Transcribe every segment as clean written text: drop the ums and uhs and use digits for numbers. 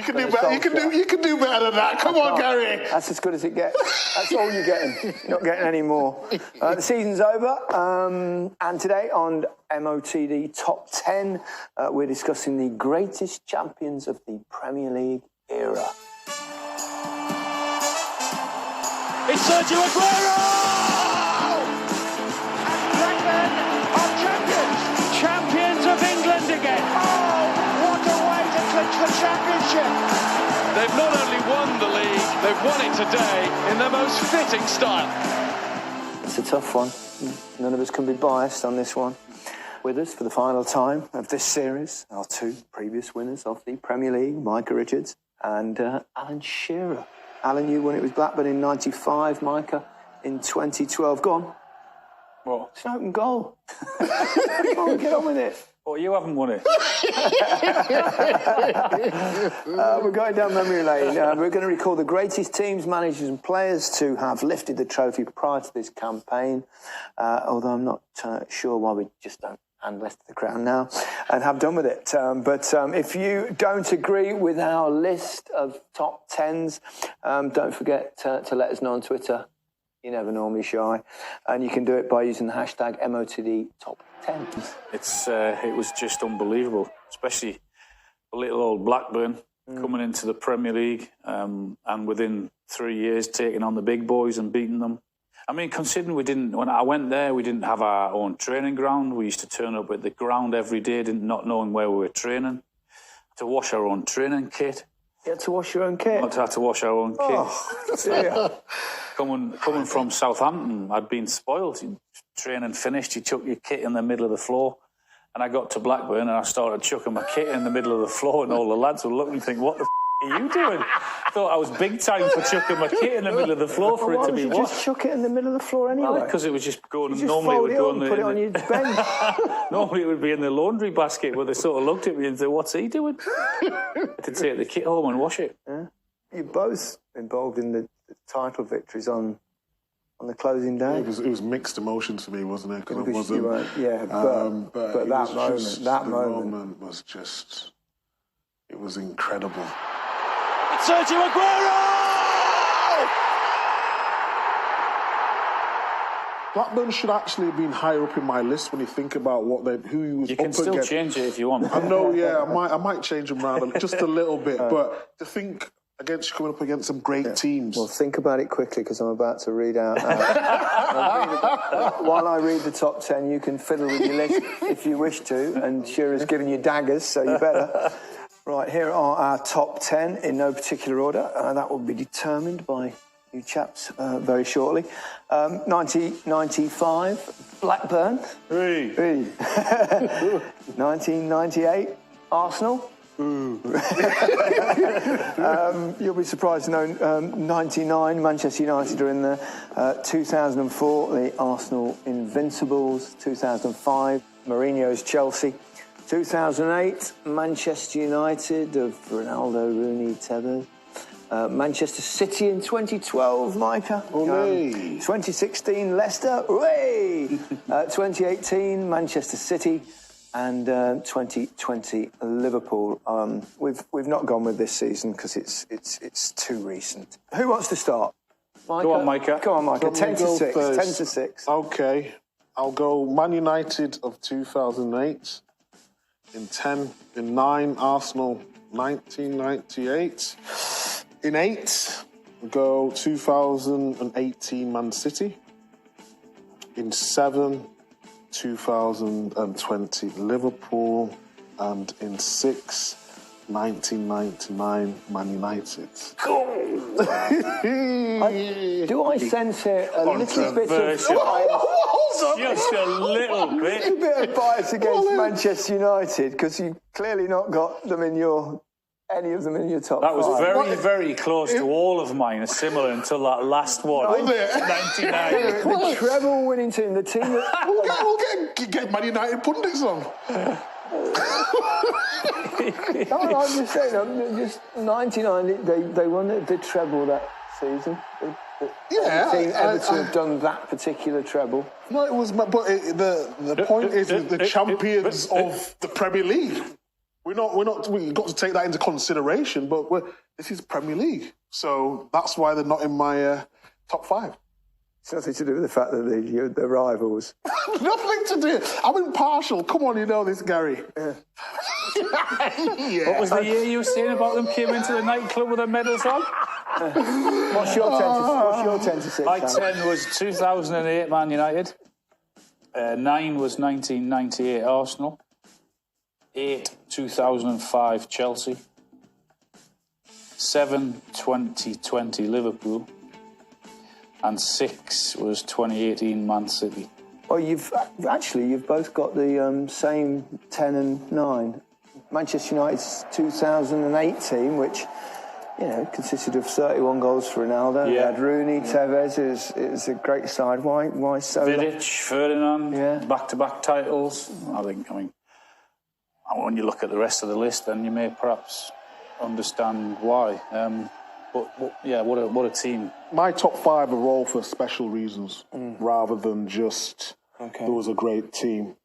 You can do better. You can do better than that. Come on, Gary. That's as good as it gets. That's all you're getting. You're not getting any more. The season's over, and today on Motd Top 10, we're discussing the greatest champions of the Premier League era. It's Sergio Aguero! And Blackburn are champions! Champions of England again! Oh, what a way to clinch the championship! They've not only won the league, they've won it today in their most fitting style. It's a tough one. None of us can be biased on this one. With us for the final time of this series are two previous winners of the Premier League, Micah Richards and Alan Shearer. Alan, you won it with Blackburn in '95, Micah in 2012. Go on. What? It's an open goal. Come on, get on with it. Well, you haven't won it. We're going down memory lane. We're going to recall the greatest teams, managers and players to have lifted the trophy prior to this campaign, although I'm not sure why we just don't hand lift the crown now and have done with it. But if you don't agree with our list of top 10s, don't forget to let us know on Twitter. You never know me, Shy. And you can do it by using the hashtag MOTD Top 10. It was just unbelievable, especially a little old Blackburn coming into the Premier League and within 3 years taking on the big boys and beating them. I mean, considering when I went there, we didn't have our own training ground. We used to turn up at the ground every day, not knowing where we were training. To wash our own training kit. You had to wash your own kit? Not had to wash our own kit. Oh, dear. Coming from Southampton, I'd been spoiled. Training finished, you chuck your kit in the middle of the floor. And I got to Blackburn and I started chucking my kit in the middle of the floor, and all the lads would look and think, what the are you doing? Thought I was big time for chucking my kit in the middle of the floor for it to be washed. Why would you just chuck it in the middle of the floor anyway? Because it was just going. You normally it would go put it on your bench. Normally it would be in the laundry basket, but they sort of looked at me and said, "What's he doing?" To take the kit home and wash it. Yeah. You're both involved in the title victories on the closing day. It was mixed emotions for me, wasn't it? Because I wasn't. But that moment was just. It was incredible. Sergio Aguero! Blackburn should actually have been higher up in my list when you think about who he was up against. You can still change it if you want. I know, yeah, I might change them around just a little bit, but to think against coming up against some great teams. Well, think about it quickly because I'm about to read out. While I read the top 10, you can fiddle with your list if you wish to, and Shearer's giving you daggers, so you better. Right, here are our top 10 in no particular order. That will be determined by you chaps very shortly. 1995, Blackburn. 1998, Arsenal. You'll be surprised to know 99, Manchester United are in there. 2004, the Arsenal Invincibles. 2005, Mourinho's Chelsea. 2008, Manchester United of Ronaldo, Rooney, Tevez. Manchester City in 2012, Micah. 2016, Leicester. 2018, Manchester City. And 2020, Liverpool. We've not gone with this season because it's too recent. Who wants to start? Micah? Go on, Micah. Come on, Micah. 10 to 6. First. 10 to 6. Okay. I'll go Man United of 2008. In 10. In 9, Arsenal 1998. In 8, we'll go 2018 Man City. In 7, 2020 Liverpool. And in 6, 1999 Man United. Do I sense here a little bit of Just a little bit. a bit of bias against Manchester United because you've clearly not got them in any of them in your top That was 5. very, very close to all of mine, similar until that last one. 99. The treble winning team, the team that... We'll get Man United pundits on. I'm just saying, just 99, they won the treble that season. Yeah, team ever to have done that particular treble. No, it was, but the point is the champions of the Premier League. We've got to take that into consideration, but this is Premier League. So that's why they're not in my top 5. It's nothing to do with the fact that they're rivals. Nothing to do. I'm impartial. Come on, you know this, Gary. Yeah. What was the year you were saying about them came into the nightclub with their medals on? What's your 10 to 6? My 10 was 2008 Man United. 9 was 1998 Arsenal. 8, 2005 Chelsea. 7, 2020 Liverpool. And 6 was 2018 Man City. Oh, you've both got the same 10 and 9. Manchester United's 2008 team, which, consisted of 31 goals for Ronaldo. Yeah. They had Rooney, Tevez. It was a great side. Why so? Vidic, Ferdinand, Yeah. back-to-back titles. I mean, when you look at the rest of the list, then you may perhaps understand why. What a team. My top 5 are all for special reasons, rather than just there was a great team.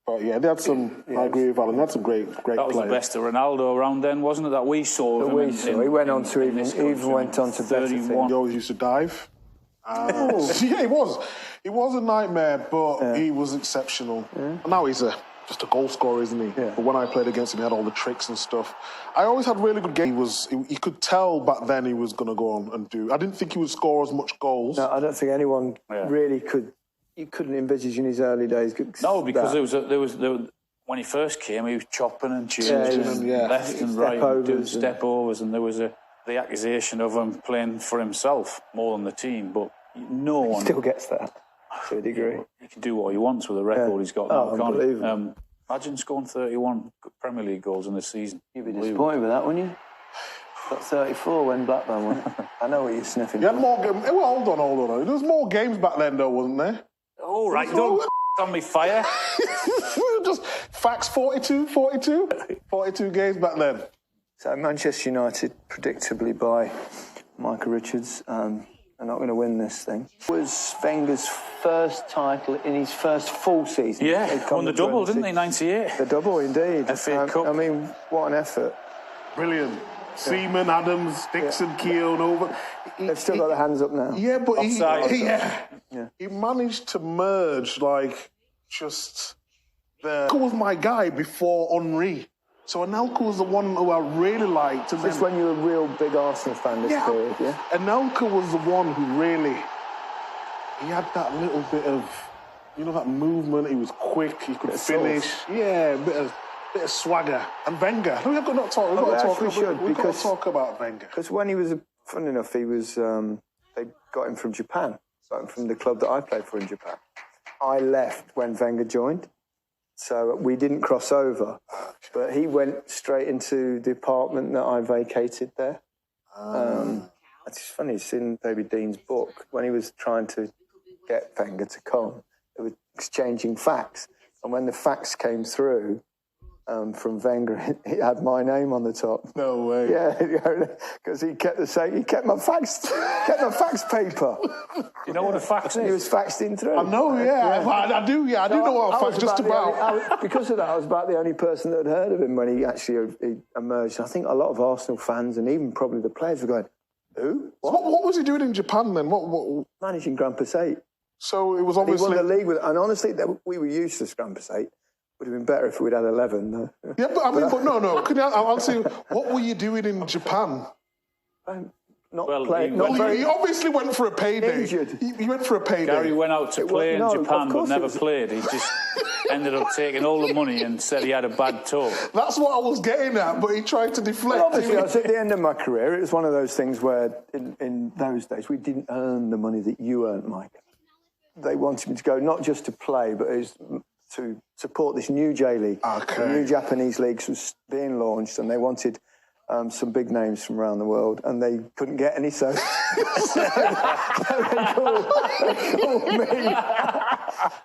But yeah, they had some. I agree with Alan. They had some great That players. was the best of Ronaldo around then, wasn't it? That we saw. He went on to better things. He always used to dive. Yeah, he was. He was a nightmare, but he was exceptional. And now he's just a goal scorer, isn't he? Yeah. But when I played against him, he had all the tricks and stuff. I always had really good games. You could tell back then he was going to go on and do. I didn't think he would score as much goals. No, I don't think anyone really could. You couldn't envisage in his early days. No, because there was when he first came, he was chopping and changing left and right, doing step overs, and there was the accusation of him playing for himself more than the team. But no one still gets that to a degree. He can do what he wants with the record he's got now, can't he? Imagine scoring 31 Premier League goals in this season. You'd be disappointed with that, wouldn't you? Got 34 when Blackburn won. I know what you're sniffing. You had more games. Well, hold on. There was more games back then, though, wasn't there? All right, don't on me fire. Just facts, 42 games back then. So Manchester United, predictably by Micah Richards, are not going to win this thing. It was Wenger's first title in his first full season. Yeah, won the double, didn't he, 98? The double, indeed. FA Cup. I mean, what an effort. Brilliant. Seaman, Adams, Dixon, Keown, over. They've still got their hands up now. Yeah, but Offside. he managed to merge, just there. Anelka was my guy before Henry. So Anelka was the one who I really liked. And Just when you were a real big Arsenal fan this period, yeah? Anelka was the one who really... He had that little bit of, that movement. He was quick. He could finish. Yeah, a bit of swagger. And Wenger. We've got to talk about Wenger. Because when he was, funny enough, he was, they got him from Japan. Got him from the club that I played for in Japan. I left when Wenger joined. So we didn't cross over. But he went straight into the apartment that I vacated there. It's funny, it's in David Dean's book. When he was trying to get Wenger to come, they were exchanging fax. And when the fax came through from Wenger, it had my name on the top. No way. Yeah, because he kept my fax paper. You know what a fax is? He was faxed in through. I know, I do know what a fax just about. Because of that, I was about the only person that had heard of him when he actually emerged. I think a lot of Arsenal fans and even probably the players were going, who? What was he doing in Japan then? What? Managing Grampus 8. So it was obviously... He won the league with... And honestly, we were useless, Grampus 8. Would have been better if we'd had 11. No. Yeah, but no. I'll say, what were you doing in Japan? Not playing. He obviously went for a payday. Injured. He went for a payday. Gary went out to play in Japan but never played. He just ended up taking all the money and said he had a bad toe. That's what I was getting at, but he tried to deflect. Well, obviously, I was at the end of my career. It was one of those things where, in those days, we didn't earn the money that you earned, Mike. They wanted me to go not just to play, but to support this new J-League. Okay. The new Japanese leagues was being launched, and they wanted some big names from around the world, and they couldn't get any, so they called me.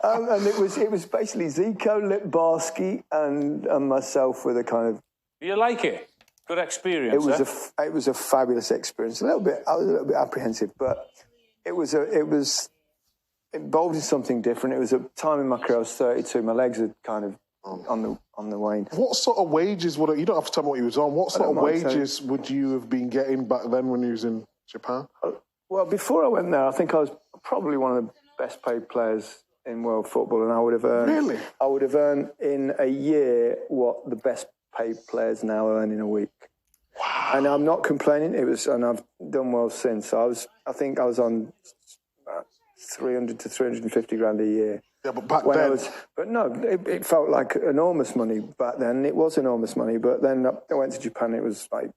And it was basically Zico, Lipbarski, and myself with a kind of... You like it? Good experience, It was a fabulous experience. I was a little bit apprehensive, but it was involved in something different. It was a time in my career I was 32. My legs had kind of on the wane. What sort of wages would you don't have to tell me what he was on? What sort of wages would you have been getting back then when you was in Japan? Well, before I went there, I think I was probably one of the best paid players in world football, and I would have earned. Really? I would have earned in a year what the best paid players now earn in a week. Wow! And I'm not complaining. And I've done well since. I think I was on 300 to 350 grand a year. Yeah, but back then... it felt like enormous money back then. It was enormous money, but then I went to Japan, it was like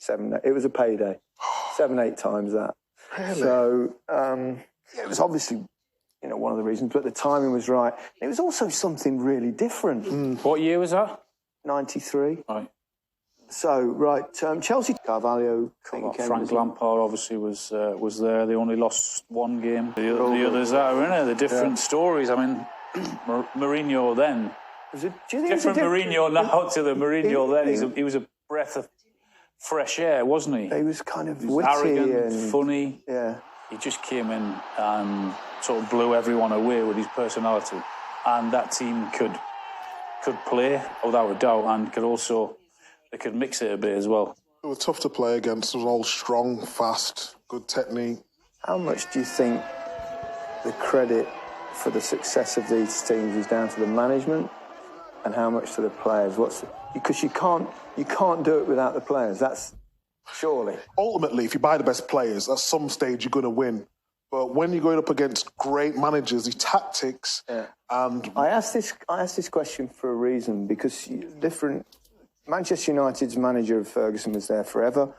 it was a payday. 7-8 times that. Really? So, it was obviously, one of the reasons, but the timing was right. It was also something really different. What year was that? 93. Right. So, Chelsea, Carvalho, Frank Lampard obviously was there. They only lost one game. The others that are in it, the different stories. I mean, Mourinho then. Different Mourinho now to the Mourinho then. He was a breath of fresh air, wasn't he? He was kind of witty, arrogant, and funny. Yeah. He just came in and sort of blew everyone away with his personality. And that team could play, without a doubt, and they could mix it a bit as well. They were tough to play against. They were all strong, fast, good technique. How much do you think the credit for the success of these teams is down to the management, and how much to the players? Because you can't do it without the players. That's surely. Ultimately, if you buy the best players, at some stage you're going to win. But when you're going up against great managers, the tactics and I asked this question for a reason, because Manchester United's manager Ferguson was there forever.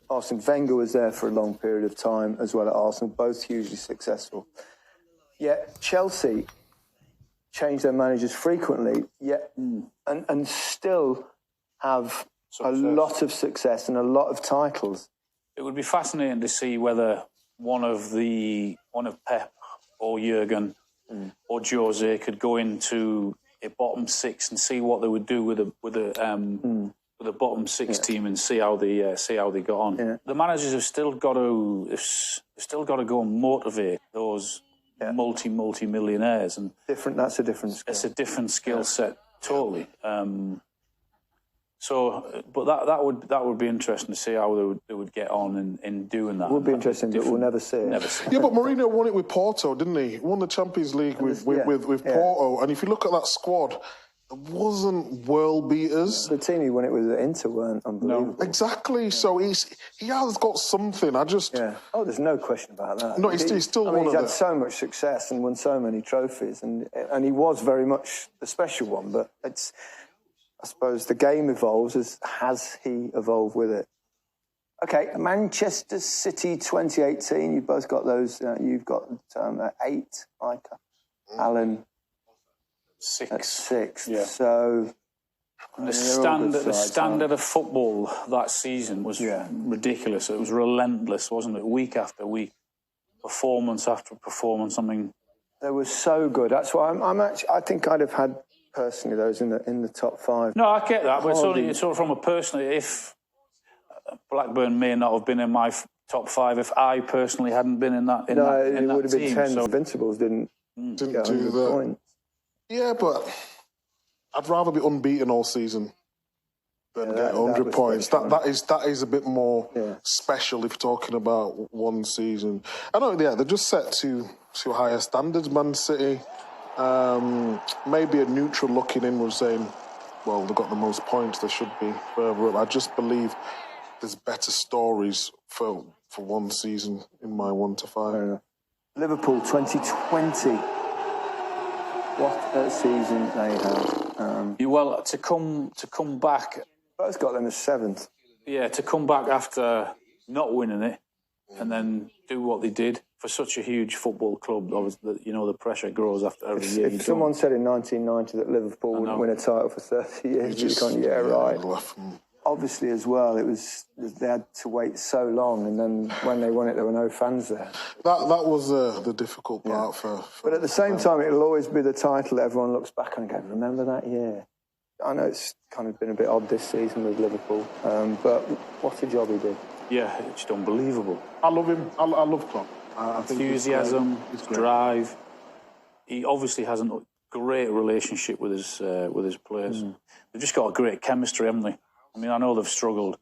Arsene Wenger was there for a long period of time as well at Arsenal, both hugely successful. Yet Chelsea change their managers frequently, and still have a lot of success and a lot of titles. It would be fascinating to see whether one of Pep or Jurgen or Jose could go into a bottom six and see what they would do with a bottom six team and see how they got on. Yeah. The managers have still got to go and motivate those multi-millionaires, and that's a different skill. It's a different skill set totally. But that would be interesting to see how they would get on in doing that. It would be interesting, but we'll never see it. Yeah, but Mourinho won it with Porto, didn't he? He won the Champions League with Porto, and if you look at that squad, there wasn't world beaters. The team he won it with at Inter weren't unbelievable. No, exactly. So he has got something. Oh, there's no question about that. No, he's still one of them. He's had so much success and won so many trophies, and he was very much the special one. But I suppose the game evolves. Has he evolved with it? Okay, Manchester City 2018. You've both got those. You've got 8, Micah. Alan. 6. At 6. Yeah. So the standard of football that season was ridiculous. It was relentless, wasn't it? Week after week, performance after performance. They were so good. That's why I think I'd have had personally those in the top 5. No, I get that, but it's sort of from a personally. If Blackburn may not have been in my top 5 if I personally hadn't been in that. It would have been 10. Invincibles didn't do that. Points. Yeah, but I'd rather be unbeaten all season than get 100 points. That is a bit more special if you're talking about one season. I know, they're just set to higher standards, Man City. Maybe a neutral looking in was saying, well, they've got the most points, they should be further up. I just believe there's better stories for one season in my 1 to 5. Liverpool 2020. What a season they had. Well, to come back. Both got them as 7th. Yeah, to come back after not winning it and then do what they did for such a huge football club. The pressure grows after every year. If someone said in 1990 that Liverpool wouldn't win a title for 30 years, you'd right. Obviously, as well, they had to wait so long, and then when they won it, there were no fans there. That was the difficult part for. But at the same time, it'll always be the title that everyone looks back on and goes, "Remember that year?" I know it's kind of been a bit odd this season with Liverpool, but what a job he did. Yeah, it's just unbelievable. I love him. I love Klopp. Enthusiasm, his drive. He obviously hasn't great relationship with his players. They've just got a great chemistry, haven't they? I mean, I know they've struggled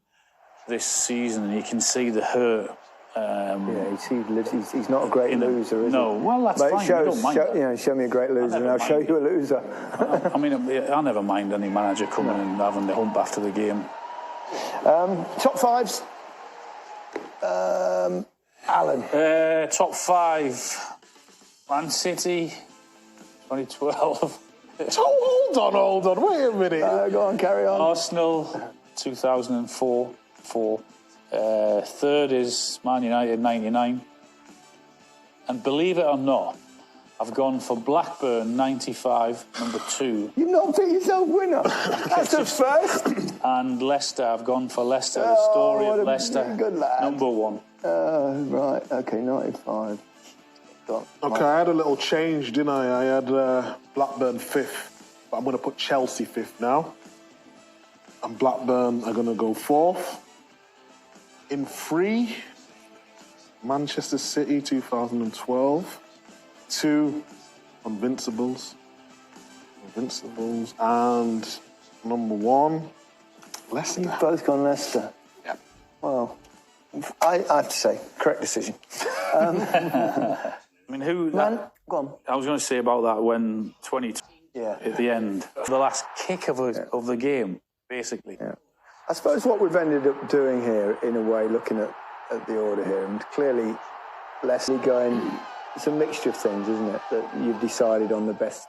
this season, and you can see the hurt. He's not a great loser, is he? No, well, that's fine. I don't mind. Show me a great loser, and I'll show you a loser. I mean, I never mind any manager coming and having the hump after the game. Top fives. Alan. Top five. Man City, 2012. Hold on. Wait a minute. Go on, carry on. Arsenal, 2004. Third is Man United, 99. And believe it or not, I've gone for Blackburn, 95, number 2. You've not picked yourself winner. That's the first. And Leicester, I've gone for Leicester, the story of Leicester, good lad. number 1. Right, okay, 95. Okay, I had a little change, didn't I? I had Blackburn 5th, but I'm going to put Chelsea 5th now. And Blackburn are going to go 4th. In 3, Manchester City, 2012. 2, Invincibles. And number 1, Leicester. You've both gone Leicester. Yep. Well, I have to say, correct decision. I mean, Go on. I was going to say about that when 20 at the end, the last kick of the game, basically. Yeah. I suppose what we've ended up doing here, in a way, looking at the order here, and clearly Leicester going, it's a mixture of things, isn't it, that you've decided on the best.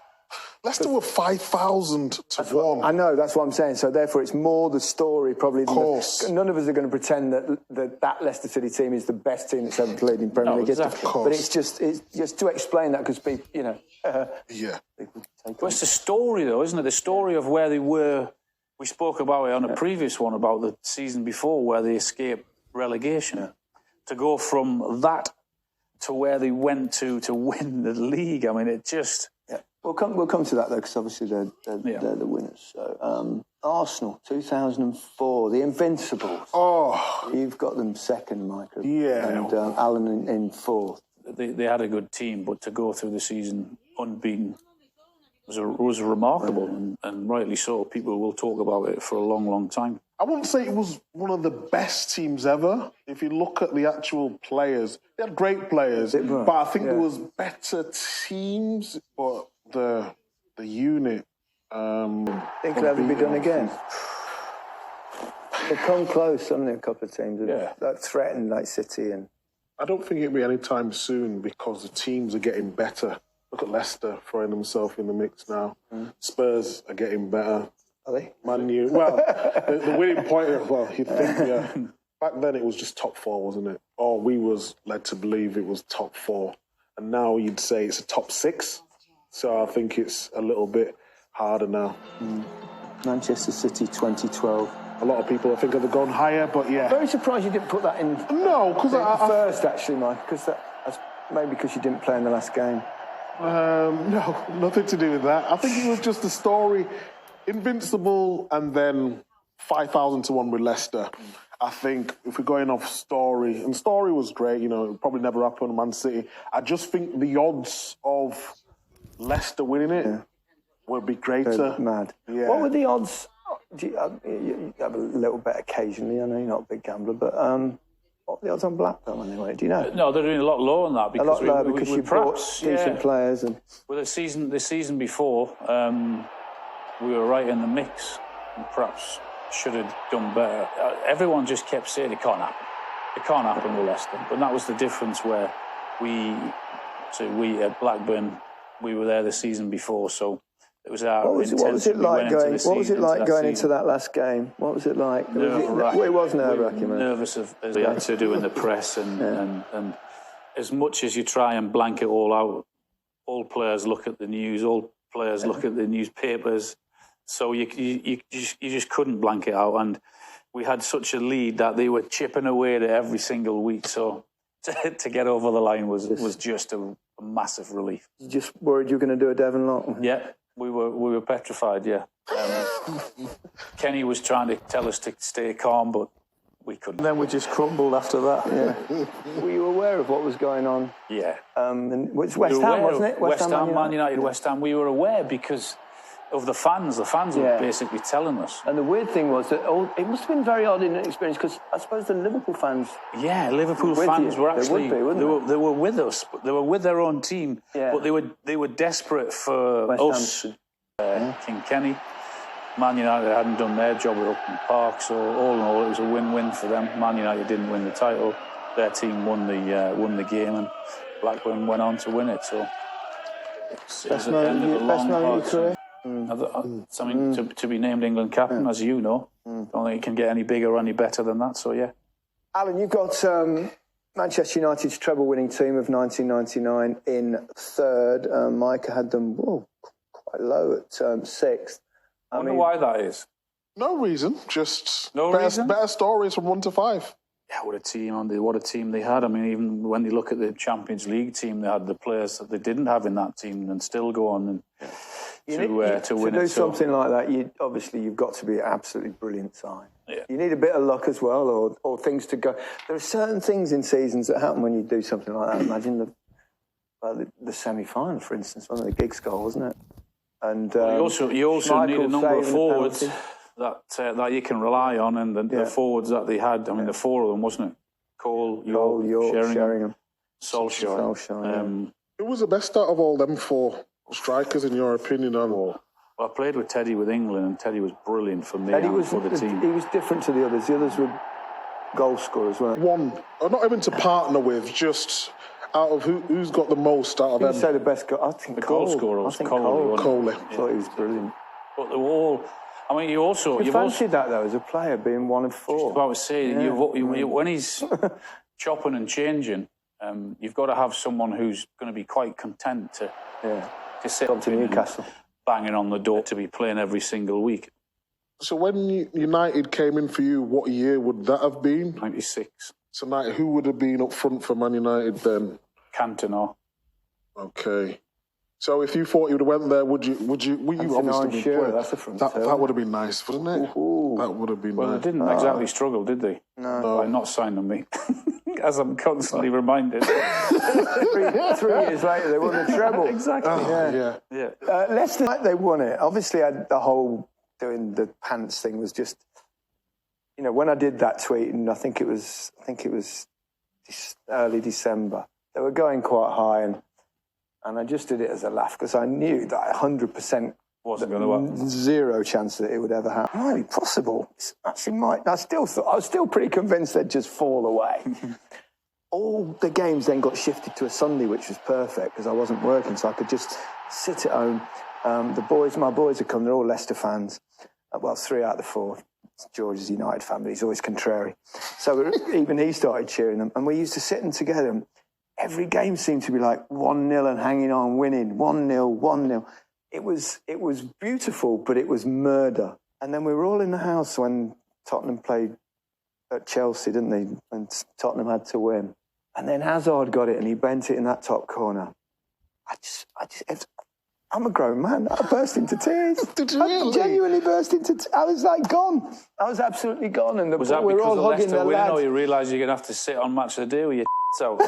Leicester were 5,000 to 1. I know, that's what I'm saying. So therefore, it's more the story, probably. Of course. None of us are going to pretend that Leicester City team is the best team that's ever played in Premier League. Exactly. But it's just to explain that, because people, Yeah. But it's the story, though, isn't it? The story of where they were. We spoke about it on a previous one about the season before, where they escaped relegation. Yeah. To go from that to where they went to win the league. I mean, it just. Yeah. We'll come to that though, because obviously they're the winners. So Arsenal, 2004, the Invincibles. Oh, you've got them second, Micah. Yeah, and Alan in 4th. They had a good team, but to go through the season unbeaten was remarkable, and rightly so. People will talk about it for a long, long time. I wouldn't say it was one of the best teams ever. If you look at the actual players, they had great players, but I think there was better teams. But the unit. Think it'll ever be done again. They've come close, haven't they? A couple of teams that threatened, like City, and I don't think it'll be any time soon because the teams are getting better. Look at Leicester throwing themselves in the mix now. Spurs are getting better. Are they? Man U. Well, the winning point. Well, you'd think. Back then it was just top 4, wasn't it? Or we was led to believe it was top 4, and now you'd say it's a top 6. So I think it's a little bit harder now. Manchester City 2012. A lot of people, I think, have gone higher, but yeah. I'm very surprised you didn't put that in. No, because first, actually, Mike, because that's maybe because you didn't play in the last game. No, nothing to do with that. I think it was just the story, Invincible, and then 5,000 to 1 with Leicester. I think if we're going off story, and story was great, it would probably never happen in Man City. I just think the odds of Leicester winning it would be greater. They're mad. Yeah. What were the odds? You have a little bet occasionally. I know you're not a big gambler, but what were the odds on Blackburn anyway? Do you know? No, they're doing a lot lower than that because you bought decent players. And well, the season before, we were right in the mix, and perhaps should have done better. Everyone just kept saying it can't happen. It can't happen with Leicester, but that was the difference where we at Blackburn, we were there the season before, so. It was our what was it like going into that last game? What was it like? It was nerve-wracking. Nervous as we had to do in the press, and as much as you try and blank it all out, all players look at the news, all players look at the newspapers, so you just couldn't blank it out, and we had such a lead that they were chipping away at it every single week, so to get over the line was just a massive relief. You just worried you were going to do a Devon Lock? Yeah. We were petrified, yeah. Kenny was trying to tell us to stay calm, but we couldn't. Then we just crumbled after that. Yeah. Were you aware of what was going on? Yeah. And it's West Ham, wasn't it? West Ham, Man United, West Ham. We were aware because of the fans. The fans were basically telling us. And the weird thing was that it must have been very odd in an experience because I suppose the Liverpool fans. Yeah, Liverpool fans were actually they were with us, but they were with their own team. Yeah. But they were desperate for West us. King Kenny. Man United hadn't done their job at Upton Park, so all in all, it was a win-win for them. Man United didn't win the title; their team won the game, and Blackburn went on to win it. So it was at the end of a long, hard career. I mean, to be named England captain, as you know, I don't think it can get any bigger or any better than that. So yeah, Alan, you've got Manchester United's treble-winning team of 1999 in third. Micah had them quite low at sixth. I wonder why that is. No reason, just reason? Better stories from 1 to 5. Yeah, what a team they had. I mean, even when you look at the Champions League team, they had the players that they didn't have in that team and still go on and to win it. To do something like that, you've got to be an absolutely brilliant side. Yeah. You need a bit of luck as well, or things to go. There are certain things in seasons that happen when you do something like that. Imagine the semi-final, for instance, one of the Giggs goal, wasn't it? And you also need a number of forwards that you can rely on, and the forwards that they had. I mean, the four of them, wasn't it? Cole, York, Sheringham, Solskjaer. Who was the best out of all them four strikers, in your opinion? Well, I played with Teddy with England, and Teddy was brilliant for me and for the team. He was different to the others. The others were goal scorers, weren't they? One, not even to partner with, just out of who's got the most out of them. You'd say the best goal? I think the goal scorer was Cole. I thought he was brilliant. But they were all. I mean, you fancied that though as a player, being one of four. Just about to say, when he's chopping and changing, you've got to have someone who's going to be quite content to sit up to Newcastle, banging on the door to be playing every single week. So when United came in for you, what year would that have been? 96. So who would have been up front for Man United then? Cantona. Okay. So if you thought you would have went there, would you Alan Shearer, that's the front. That would have been nice, wouldn't it? Ooh. That would have been nice. Well, they didn't exactly struggle, did they? No. By not signing me. As I'm constantly reminded. 3 years later, they won the treble. Exactly. Yeah. Leicester, they won it. Obviously, the whole doing the pants thing was just, when I did that tweet, and I think it was early December, they were going quite high, and I just did it as a laugh because I knew that 100% wasn't going to happen. Zero chance that it would ever happen. It might be possible. It actually might. I was still pretty convinced they'd just fall away. All the games then got shifted to a Sunday, which was perfect because I wasn't working, so I could just sit at home. My boys had come. They're all Leicester fans. Well, 3 out of the 4. George's United family. He's always contrary. So even he started cheering them, and we used to sit in together. And every game seemed to be like 1-0 and hanging on, winning 1-0, 1-0. It was beautiful, but it was murder. And then we were all in the house when Tottenham played at Chelsea, didn't they? And Tottenham had to win. And then Hazard got it, and he bent it in that top corner. I'm a grown man. I burst into tears. Did you really? I genuinely burst into tears. I was like gone. I was absolutely gone. And was that we were because all of hugging Leicester the winning, lads. or you realised you're going to have to sit on Match of the Day with your out?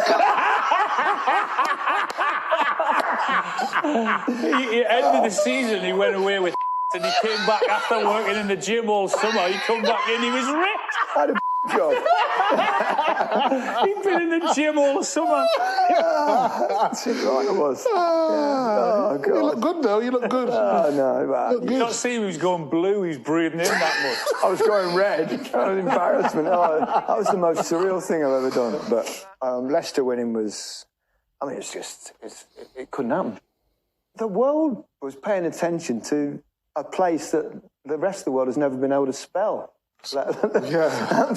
He ended the season, he went away with and he came back after working in the gym all summer. He come back in, he was ripped. I had a job. He'd been in the gym all summer. That's it, right, it was. Oh, God. You look good, though. You look good. Oh, no. You not see him, he was going blue, he was breathing in that much. I was going red. An embarrassment. That was the most surreal thing I've ever done. But Leicester winning was, it's just, it couldn't happen. The world was paying attention to a place that the rest of the world has never been able to spell. Yeah.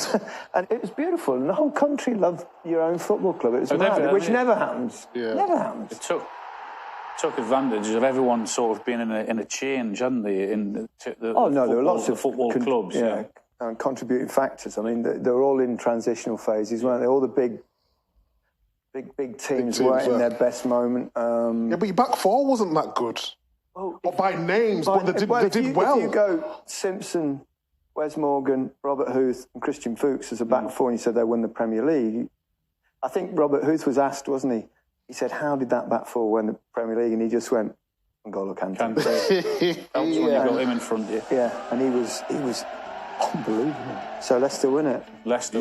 And it was beautiful. And the whole country loved your own football club. It was mad, which never happens. Yeah. Never happens. It took advantage of everyone sort of being in a change, hadn't they? There were lots of football clubs. Yeah. And contributing factors. They were all in transitional phases, weren't they? All the big teams weren't in their best moment. Yeah, but your back four wasn't that good. Or by names, but they did well. If you go Simpson, Wes Morgan, Robert Huth and Christian Fuchs as a back four, and you said they won the Premier League. I think Robert Huth was asked, wasn't he? He said, how did that back four win the Premier League? And he just went, N'Golo Kante. Helps when you got him in front of you. Yeah, and he was unbelievable. So Leicester win it. Leicester.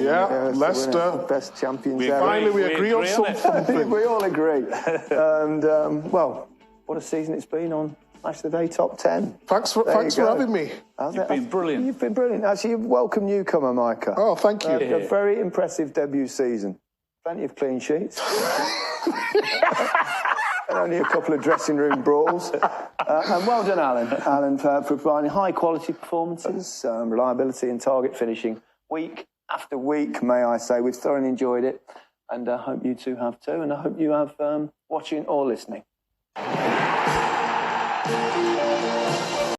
Leicester. Best champions ever. Finally, we agree on something. We all agree. And, well, what a season it's been on Match of the Day Top 10. Thanks for having me. You've been brilliant. You've been brilliant. Actually, welcome newcomer, Micah. Oh, thank you. A very impressive debut season. Plenty of clean sheets. And only a couple of dressing room brawls. And well done, Alan, for providing high-quality performances, reliability and target finishing week after week, may I say. We've thoroughly enjoyed it, and I hope you two have too, and I hope you have watching or listening.